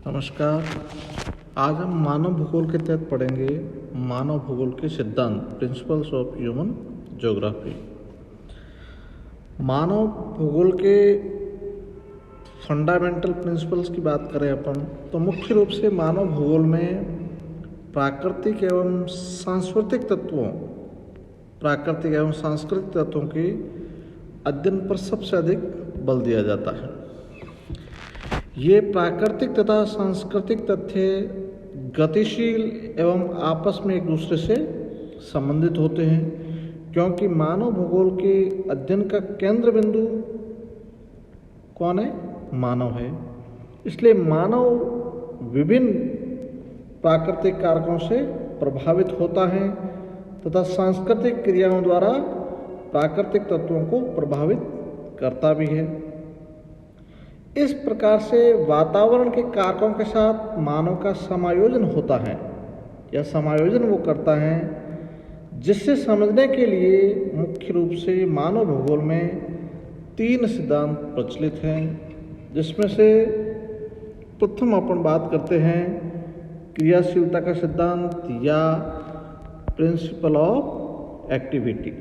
नमस्कार। आज हम मानव भूगोल के तहत पढ़ेंगे मानव भूगोल के सिद्धांत प्रिंसिपल्स ऑफ ह्यूमन ज्योग्राफी। मानव भूगोल के फंडामेंटल प्रिंसिपल्स की बात करें अपन तो मुख्य रूप से मानव भूगोल में प्राकृतिक एवं सांस्कृतिक तत्वों के अध्ययन पर सबसे अधिक बल दिया जाता है। ये प्राकृतिक तथा सांस्कृतिक तथ्य गतिशील एवं आपस में एक दूसरे से संबंधित होते हैं, क्योंकि मानव भूगोल के अध्ययन का केंद्र बिंदु कौन है? मानव है। इसलिए मानव विभिन्न प्राकृतिक कारकों से प्रभावित होता है तथा सांस्कृतिक क्रियाओं द्वारा प्राकृतिक तत्वों को प्रभावित करता भी है। इस प्रकार से वातावरण के कारकों के साथ मानव का समायोजन होता है या समायोजन वो करता है, जिससे समझने के लिए मुख्य रूप से मानव भूगोल में 3 सिद्धांत प्रचलित हैं, जिसमें से प्रथम अपन बात करते हैं क्रियाशीलता का सिद्धांत या प्रिंसिपल ऑफ एक्टिविटी।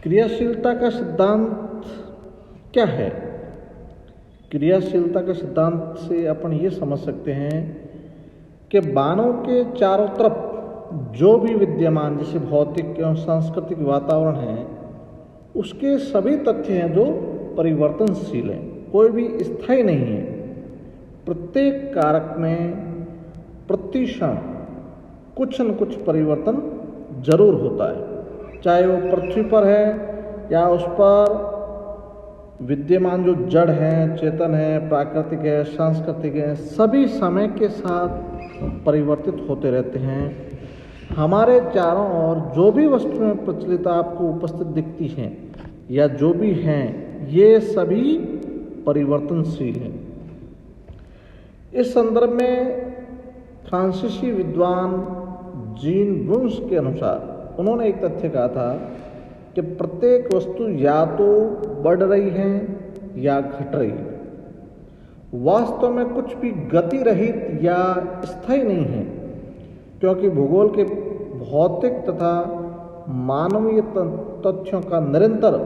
क्रियाशीलता का सिद्धांत क्या है? क्रियाशीलता के सिद्धांत से अपन ये समझ सकते हैं कि मानव के चारों तरफ जो भी विद्यमान जैसे भौतिक एवं सांस्कृतिक वातावरण है, उसके सभी तथ्य हैं जो परिवर्तनशील हैं, कोई भी स्थायी नहीं है। प्रत्येक कारक में प्रति क्षण कुछ न कुछ परिवर्तन जरूर होता है, चाहे वो पृथ्वी पर है या उस पर विद्यमान जो जड़ हैं, चेतन है, प्राकृतिक है, सांस्कृतिक है, सभी समय के साथ परिवर्तित होते रहते हैं। हमारे चारों ओर जो भी वस्तुएं प्रचलित आपको उपस्थित दिखती हैं या जो भी हैं, ये सभी परिवर्तनशील हैं। इस संदर्भ में फ्रांसीसी विद्वान जीन ब्रून्स के अनुसार उन्होंने एक तथ्य कहा था कि प्रत्येक वस्तु या तो बढ़ रही है या घट रही है। वास्तव में कुछ भी गति रहित या स्थायी नहीं है, क्योंकि भूगोल के भौतिक तथा मानवीय तथ्यों का निरंतर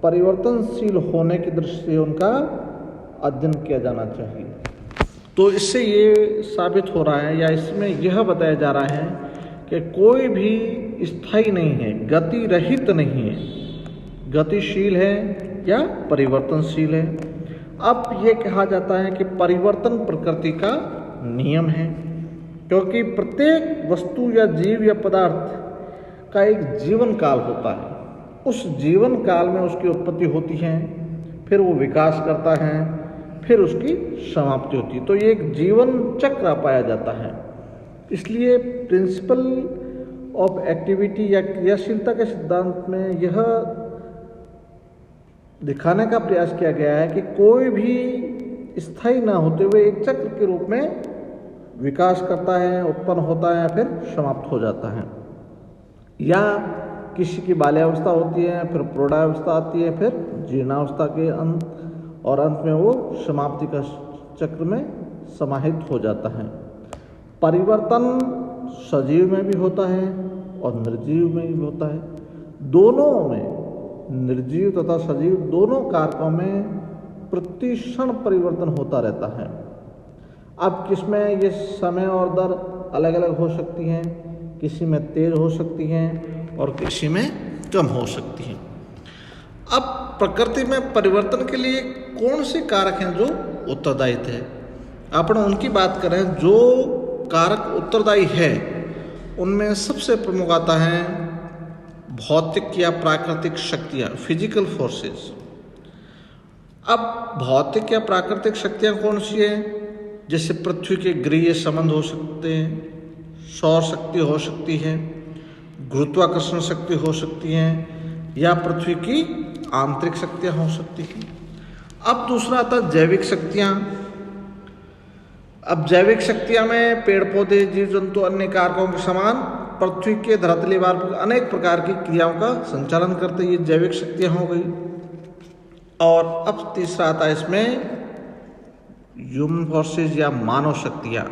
परिवर्तनशील होने की दृष्टि से उनका अध्ययन किया जाना चाहिए। तो इससे ये साबित हो रहा है या इसमें यह बताया जा रहा है कि कोई भी स्थायी नहीं है, गति रहित नहीं है, गतिशील है या परिवर्तनशील है। अब ये कहा जाता है कि परिवर्तन प्रकृति का नियम है, क्योंकि प्रत्येक वस्तु या जीव या पदार्थ का एक जीवन काल होता है। उस जीवन काल में उसकी उत्पत्ति होती है, फिर वो विकास करता है, फिर उसकी समाप्ति होती है। तो ये एक जीवन चक्र पाया जाता है। इसलिए प्रिंसिपल ऑफ एक्टिविटी या क्रियाशीलता के सिद्धांत में यह दिखाने का प्रयास किया गया है कि कोई भी स्थायी ना होते हुए एक चक्र के रूप में विकास करता है, उत्पन्न होता है, फिर समाप्त हो जाता है। या किसी की बाल्यावस्था होती है, फिर प्रौढ़ावस्था आती है, फिर जीर्णावस्था के अंत, और अंत में वो समाप्ति का चक्र में समाहित हो जाता है। परिवर्तन सजीव में भी होता है और निर्जीव में भी होता है। दोनों में, निर्जीव तथा सजीव दोनों कारकों में प्रति क्षण परिवर्तन होता रहता है। अब किसमें ये समय और दर अलग अलग हो सकती हैं, किसी में तेज हो सकती हैं और किसी में कम हो सकती हैं। अब प्रकृति में परिवर्तन के लिए कौन से कारक हैं जो उत्तरदायी थे? अपन उनकी बात करें, जो कारक उत्तरदायी है उनमें सबसे प्रमुख आता है भौतिक या प्राकृतिक शक्तियाँ, फिजिकल फोर्सेस। अब भौतिक या प्राकृतिक शक्तियाँ कौन सी हैं? जैसे पृथ्वी के गृहीय संबंध हो सकते हैं, सौर शक्ति हो सकती है, गुरुत्वाकर्षण शक्ति हो सकती है, या पृथ्वी की आंतरिक शक्तियाँ हो सकती हैं। अब दूसरा आता है जैविक शक्तियाँ। अब जैविक शक्तियाँ में पेड़ पौधे, जीव जंतु, अन्य कारकों के समान पृथ्वी के धरातलीय भार पर अनेक प्रकार की क्रियाओं का संचालन करते, ये जैविक शक्तियाँ हो गई। और अब तीसरा आता है इसमें ह्यूमन फोर्सेस या मानव शक्तियाँ।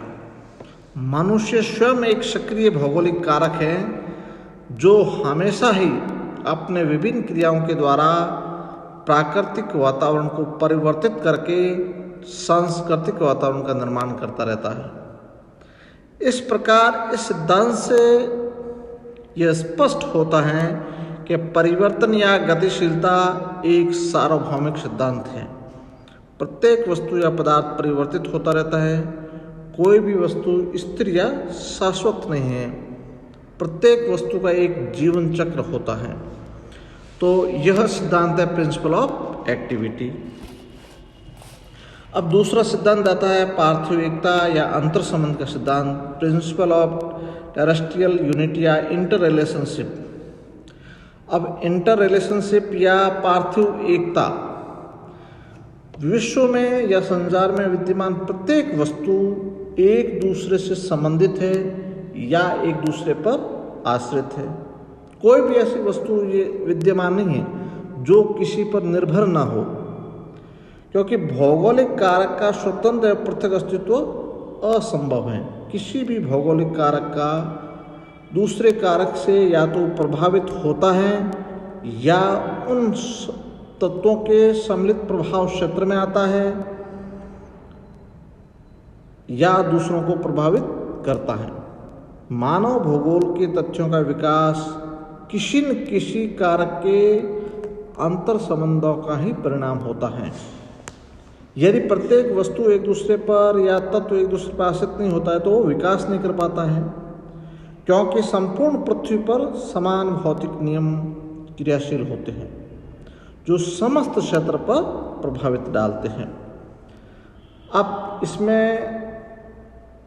मनुष्य स्वयं एक सक्रिय भौगोलिक कारक है जो हमेशा ही अपने विभिन्न क्रियाओं के द्वारा प्राकृतिक वातावरण को परिवर्तित करके सांस्कृतिक वातावरण का निर्माण करता रहता है। इस प्रकार इस सिद्धांत से यह स्पष्ट होता है कि परिवर्तन या गतिशीलता एक सार्वभौमिक सिद्धांत है। प्रत्येक वस्तु या पदार्थ परिवर्तित होता रहता है। कोई भी वस्तु स्थिर या शाश्वत नहीं है। प्रत्येक वस्तु का एक जीवन चक्र होता है। तो यह सिद्धांत है प्रिंसिपल ऑफ एक्टिविटी। अब दूसरा सिद्धांत आता है पार्थिव एकता या अंतर संबंध का सिद्धांत, प्रिंसिपल ऑफ टेरेस्ट्रियल यूनिटी या इंटर रिलेशनशिप। अब इंटर रिलेशनशिप या पार्थिव एकता विश्व में या संसार में विद्यमान प्रत्येक वस्तु एक दूसरे से संबंधित है या एक दूसरे पर आश्रित है। कोई भी ऐसी वस्तु ये विद्यमान नहीं है जो किसी पर निर्भर ना हो, क्योंकि भौगोलिक कारक का स्वतंत्र या पृथक अस्तित्व असंभव है। किसी भी भौगोलिक कारक का दूसरे कारक से या तो प्रभावित होता है या उन तत्वों के सम्मिलित प्रभाव क्षेत्र में आता है या दूसरों को प्रभावित करता है। मानव भूगोल के तथ्यों का विकास किसी न किसी कारक के अंतर संबंधों का ही परिणाम होता है। यदि प्रत्येक वस्तु एक दूसरे पर या तत्व एक दूसरे पर आश्रित नहीं होता है तो वो विकास नहीं कर पाता है, क्योंकि संपूर्ण पृथ्वी पर समान भौतिक नियम क्रियाशील होते हैं जो समस्त क्षेत्र पर प्रभावित डालते हैं। अब इसमें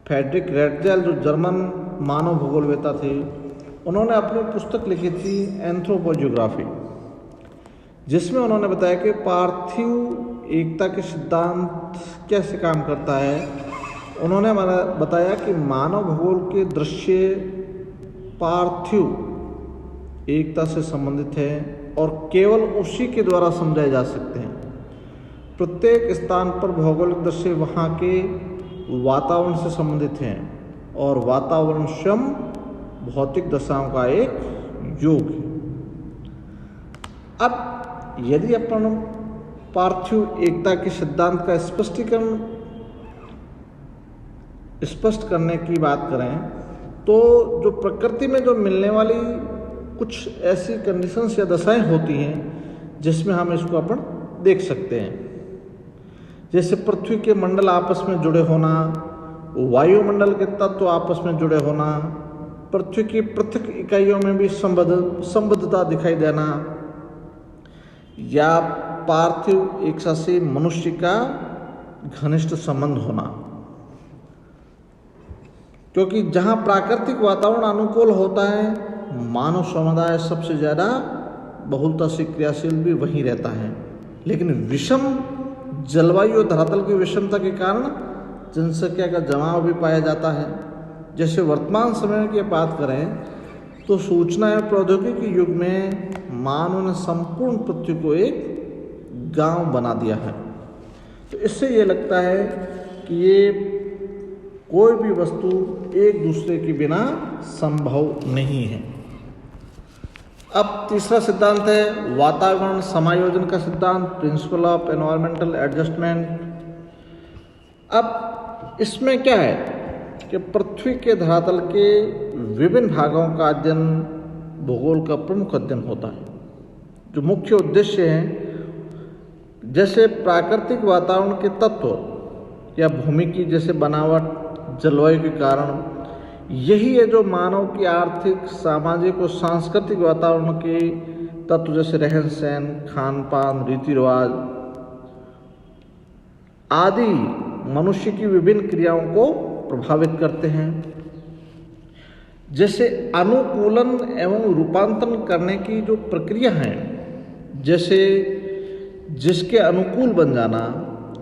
फ्रेडरिक रेटजेल जो जर्मन मानव भूगोलवेता थे, उन्होंने अपनी पुस्तक लिखी थी एंथ्रोपोजियोग्राफी, जिसमें उन्होंने बताया कि पार्थिव एकता के सिद्धांत कैसे काम करता है। उन्होंने बताया कि मानव भूगोल के दृश्य पार्थिव एकता से संबंधित है और केवल उसी के द्वारा समझाए जा सकते हैं। प्रत्येक स्थान पर भौगोलिक दृश्य वहाँ के वातावरण से संबंधित हैं और वातावरण स्वयं भौतिक दशाओं का एक योग है। अब यदि अपन पार्थिव एकता के सिद्धांत का स्पष्टीकरण स्पष्ट करने की बात करें तो जो प्रकृति में जो मिलने वाली कुछ ऐसी कंडीशंस या दशाएं होती हैं जिसमें हम इसको अपन देख सकते हैं, जैसे पृथ्वी के मंडल आपस में जुड़े होना, वायुमंडल के तत्व आपस में जुड़े होना, पृथ्वी की पृथक इकाइयों में भी संबद्धता दिखाई देना, या पार्थिव एकता से मनुष्य का घनिष्ठ संबंध होना। क्योंकि जहाँ प्राकृतिक वातावरण अनुकूल होता है, मानव समुदाय सबसे ज़्यादा बहुलता से क्रियाशील भी वहीं रहता है। लेकिन विषम जलवायु और धरातल की विषमता के कारण जनसंख्या का जमाव भी पाया जाता है। जैसे वर्तमान समय की बात करें तो सूचना एवं प्रौद्योगिकी युग में मानव ने संपूर्ण पृथ्वी को एक गांव बना दिया है। तो इससे ये लगता है कि ये कोई भी वस्तु एक दूसरे के बिना संभव नहीं है। अब तीसरा सिद्धांत है वातावरण समायोजन का सिद्धांत, प्रिंसिपल ऑफ एनवायरमेंटल एडजस्टमेंट। अब इसमें क्या है कि पृथ्वी के धरातल के विभिन्न भागों का अध्ययन भूगोल का प्रमुख अध्ययन होता है। जो मुख्य उद्देश्य है, जैसे प्राकृतिक वातावरण के तत्व या भूमि की जैसे बनावट, जलवायु के कारण, यही है जो मानव की आर्थिक, सामाजिक और सांस्कृतिक वातावरण के तत्व जैसे रहन सहन, खान पान, रीति रिवाज आदि मनुष्य की विभिन्न क्रियाओं को प्रभावित करते हैं। जैसे अनुकूलन एवं रूपांतरण करने की जो प्रक्रिया है, जैसे जिसके अनुकूल बन जाना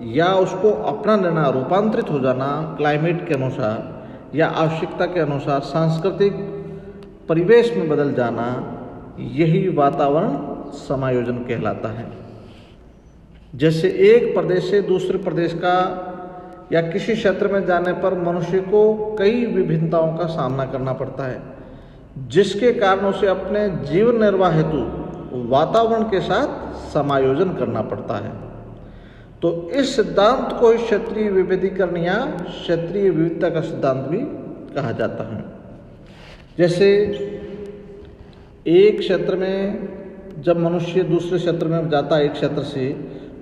या उसको अपना लेना, रूपांतरित हो जाना क्लाइमेट के अनुसार या आवश्यकता के अनुसार सांस्कृतिक परिवेश में बदल जाना, यही वातावरण समायोजन कहलाता है। जैसे एक प्रदेश से दूसरे प्रदेश का या किसी क्षेत्र में जाने पर मनुष्य को कई विभिन्नताओं का सामना करना पड़ता है, जिसके कारण उसे अपने जीवन निर्वाह हेतु वातावरण के साथ समायोजन करना पड़ता है। तो इस सिद्धांत को क्षेत्रीय विविधीकरण या क्षेत्रीय विविधता का सिद्धांत भी कहा जाता है। जैसे एक क्षेत्र में जब मनुष्य दूसरे क्षेत्र में जाता है एक क्षेत्र से,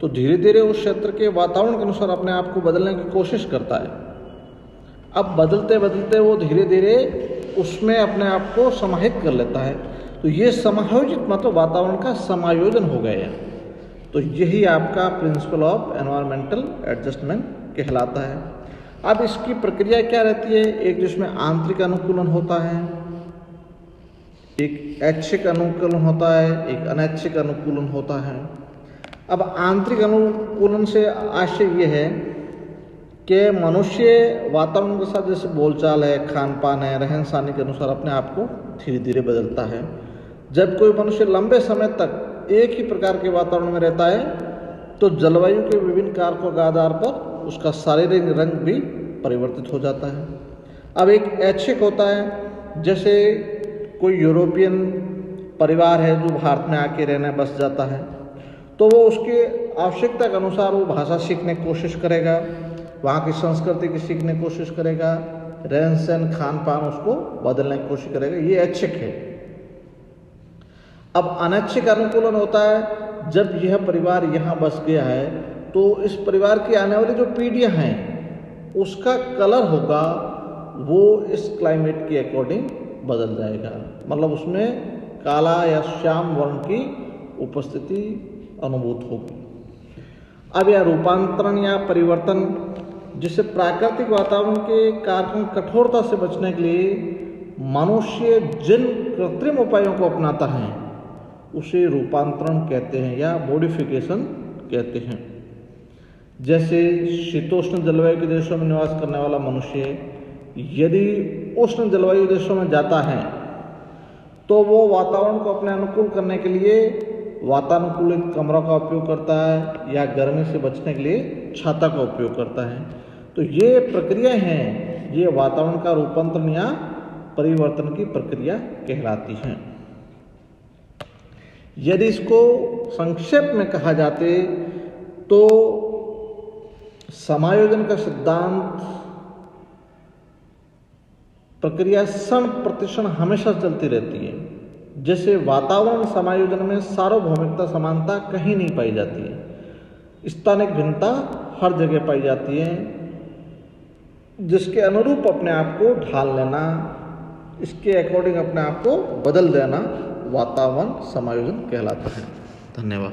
तो धीरे धीरे उस क्षेत्र के वातावरण के अनुसार अपने आप को बदलने की कोशिश करता है। अब बदलते बदलते वो धीरे धीरे उसमें अपने आप को समाहित कर लेता है। तो ये समायोजित मतलब वातावरण का समायोजन हो गया। तो यही आपका प्रिंसिपल ऑफ एनवायरमेंटल एडजस्टमेंट कहलाता है। अब इसकी प्रक्रिया क्या रहती है? एक जिसमें आंतरिक अनुकूलन होता है, एक ऐच्छिक अनुकूलन होता है, एक अनैच्छिक अनुकूलन होता है। अब आंतरिक अनुकूलन से आशय ये है कि मनुष्य वातावरण के साथ जैसे बोलचाल है, खान पान है, रहन सहन के अनुसार अपने आप को धीरे धीरे बदलता है। जब कोई मनुष्य लंबे समय तक एक ही प्रकार के वातावरण में रहता है तो जलवायु के विभिन्न कारकों के आधार पर उसका शारीरिक रंग भी परिवर्तित हो जाता है। अब एक ऐच्छिक होता है, जैसे कोई यूरोपियन परिवार है जो भारत में आके रहने बस जाता है, तो वो उसकी आवश्यकता के अनुसार वो भाषा सीखने की कोशिश करेगा, वहाँ की संस्कृति की सीखने की कोशिश करेगा, रहन सहन खान पान उसको बदलने की कोशिश करेगा। ये ऐच्छिक है। अब अनैच्छिक अनुकूलन होता है, जब यह परिवार यहाँ बस गया है तो इस परिवार की आने वाली जो पीढ़ियाँ हैं उसका कलर होगा वो इस क्लाइमेट के अकॉर्डिंग बदल जाएगा। मतलब उसमें काला या श्याम वर्ण की उपस्थिति अनुभूत होगी। अब यह रूपांतरण या परिवर्तन, जिससे प्राकृतिक वातावरण के कारकों की कठोरता से बचने के लिए मनुष्य जिन कृत्रिम उपायों को अपनाता है उसे रूपांतरण कहते हैं या मॉडिफिकेशन कहते हैं। जैसे शीतोष्ण जलवायु के देशों में निवास करने वाला मनुष्य यदि उष्ण जलवायु देशों में जाता है तो वो वातावरण को अपने अनुकूल करने के लिए वातानुकूलित कमरों का उपयोग करता है या गर्मी से बचने के लिए छाता का उपयोग करता है। तो ये प्रक्रिया हैं, ये वातावरण का रूपांतरण या परिवर्तन की प्रक्रिया कहलाती हैं। यदि इसको संक्षेप में कहा जाते तो समायोजन का सिद्धांत प्रक्रिया क्षण प्रतिक्षण हमेशा चलती रहती है। जैसे वातावरण समायोजन में सार्वभौमिकता समानता कहीं नहीं पाई जाती है, स्थानिक भिन्नता हर जगह पाई जाती है, जिसके अनुरूप अपने आप को ढाल लेना, इसके अकॉर्डिंग अपने आप को बदल देना वातावरण समायोजन कहलाता है। धन्यवाद।